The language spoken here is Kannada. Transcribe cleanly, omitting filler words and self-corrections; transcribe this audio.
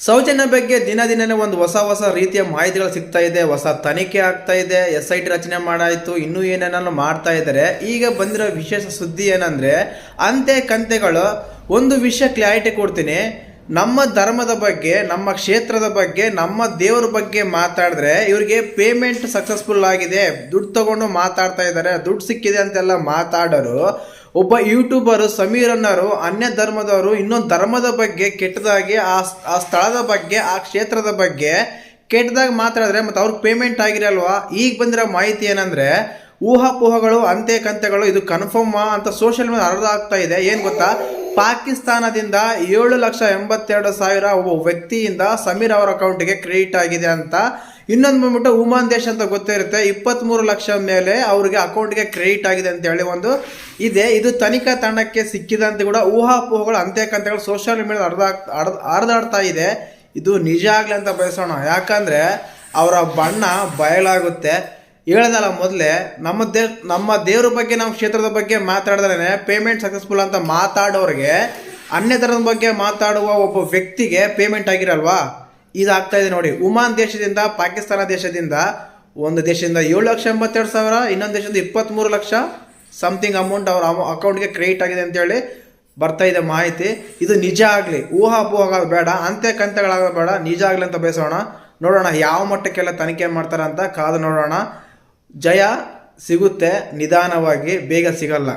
ಸೌಜನ್ಯ ಬಗ್ಗೆ ದಿನ ದಿನನೇ ಒಂದು ಹೊಸ ರೀತಿಯ ಮಾಹಿತಿಗಳು ಸಿಗ್ತಾ ಇದೆ. ಹೊಸ ತನಿಖೆ ಆಗ್ತಾ ಇದೆ. SIT ರಚನೆ ಮಾಡಾಯಿತು, ಇನ್ನೂ ಏನೇನೋ ಮಾಡ್ತಾ ಇದ್ದಾರೆ. ಈಗ ಬಂದಿರೋ ವಿಶೇಷ ಸುದ್ದಿ ಏನಂದ್ರೆ, ಅಂತೆ ಕಂತೆಗಳು ಒಂದು ವಿಷಯ ಕ್ಲಾರಿಟಿ ಕೊಡ್ತೀನಿ. ನಮ್ಮ ಧರ್ಮದ ಬಗ್ಗೆ, ನಮ್ಮ ಕ್ಷೇತ್ರದ ಬಗ್ಗೆ, ನಮ್ಮ ದೇವ್ರ ಬಗ್ಗೆ ಮಾತಾಡಿದ್ರೆ ಇವರಿಗೆ ಪೇಮೆಂಟ್ ಸಕ್ಸಸ್ಫುಲ್ ಆಗಿದೆ, ದುಡ್ಡು ತಗೊಂಡು ಮಾತಾಡ್ತಾ ಇದ್ದಾರೆ, ದುಡ್ಡು ಸಿಕ್ಕಿದೆ ಅಂತೆಲ್ಲ ಮಾತಾಡೋರು ಒಬ್ಬ ಯೂಟ್ಯೂಬರು ಸಮೀರ್ ಅನ್ನೋರು ಅನ್ಯ ಧರ್ಮದವರು ಇನ್ನೊಂದು ಧರ್ಮದ ಬಗ್ಗೆ ಕೆಟ್ಟದಾಗಿ ಆ ಸ್ಥಳದ ಬಗ್ಗೆ, ಆ ಕ್ಷೇತ್ರದ ಬಗ್ಗೆ ಕೆಟ್ಟದಾಗಿ ಮಾತಾಡಿದ್ರೆ ಮತ್ತು ಅವ್ರಿಗೆ ಪೇಮೆಂಟ್ ಆಗಿರಲ್ವಾ? ಈಗ ಬಂದಿರೋ ಮಾಹಿತಿ ಏನಂದರೆ, ಊಹಾಪೋಹಗಳು, ಅಂತೆ ಕಂತೆಗಳು, ಇದು ಕನ್ಫರ್ಮ್ ಅಂತ ಸೋಷಿಯಲ್ ಮೀಡಿಯಾ ಹರಿದು ಆಗ್ತಾ ಇದೆ. ಏನು ಗೊತ್ತಾ, ಪಾಕಿಸ್ತಾನದಿಂದ 7,82,000 ಒಬ್ಬ ವ್ಯಕ್ತಿಯಿಂದ ಸಮೀರ್ ಅವರ ಅಕೌಂಟಿಗೆ ಕ್ರೆಡಿಟ್ ಆಗಿದೆ ಅಂತ. ಇನ್ನೊಂದು ಬಂದ್ಬಿಟ್ಟು ಉಮಾನ್ ದೇಶ್ ಅಂತ ಗೊತ್ತಿರುತ್ತೆ, 23 ಲಕ್ಷ ಮೇಲೆ ಅವ್ರಿಗೆ ಅಕೌಂಟ್ಗೆ ಕ್ರೆಡಿಟ್ ಆಗಿದೆ ಅಂತ ಹೇಳಿ ಒಂದು ಇದೆ. ಇದು ತನಿಖಾ ತಂಡಕ್ಕೆ ಸಿಕ್ಕಿದಂತೆ ಕೂಡ ಊಹಾಪೋಹಗಳು, ಅಂತೆ ಕಂತೆಗಳು ಸೋಷಿಯಲ್ ಮೀಡಿಯಾ ಹರಿದಾಡ್ತಾ ಇದೆ. ಇದು ನಿಜ ಆಗಲಿ ಅಂತ ಬಯಸೋಣ. ಯಾಕಂದರೆ ಅವರ ಬಣ್ಣ ಬಯಲಾಗುತ್ತೆ. ಹೇಳ್ದಲ್ಲ ಮೊದಲೇ, ನಮ್ಮ ದೇವ್ರ ಬಗ್ಗೆ, ನಮ್ಮ ಕ್ಷೇತ್ರದ ಬಗ್ಗೆ ಮಾತಾಡಿದ್ರೆ ಪೇಮೆಂಟ್ ಸಕ್ಸಸ್ಫುಲ್ ಅಂತ ಮಾತಾಡೋರಿಗೆ, ಅನ್ಯ ಧರ್ಮದ ಬಗ್ಗೆ ಮಾತಾಡುವ ಒಬ್ಬ ವ್ಯಕ್ತಿಗೆ ಪೇಮೆಂಟ್ ಆಗಿರಲ್ವಾ? ಇದಾಗ್ತಾ ಇದೆ ನೋಡಿ. ಉಮಾನ್ ದೇಶದಿಂದ, ಪಾಕಿಸ್ತಾನ ದೇಶದಿಂದ, ಒಂದು ದೇಶದಿಂದ 7,82,000, ಇನ್ನೊಂದು ದೇಶದಿಂದ 23 ಲಕ್ಷ ಸಮಥಿಂಗ್ ಅಮೌಂಟ್ ಅವ್ರ ಅಕೌಂಟ್ಗೆ ಕ್ರೆಡಿಟ್ ಆಗಿದೆ ಅಂತೇಳಿ ಬರ್ತಾ ಇದೆ ಮಾಹಿತಿ. ಇದು ನಿಜ ಆಗಲಿ, ಊಹಾಪೋಹಗಳು ಬೇಡ, ಅಂತೆ ಕಂತೆಗಳಾಗೋದು ಬೇಡ, ನಿಜ ಆಗಲಿ ಅಂತ ಬಯಸೋಣ. ನೋಡೋಣ ಯಾವ ಮಟ್ಟಕ್ಕೆಲ್ಲ ತನಿಖೆ ಮಾಡ್ತಾರೆ ಅಂತ ಕಾದು ನೋಡೋಣ. ಜಯ ಸಿಗುತ್ತೆ ನಿಧಾನವಾಗಿ, ಬೇಗ ಸಿಗಲ್ಲ.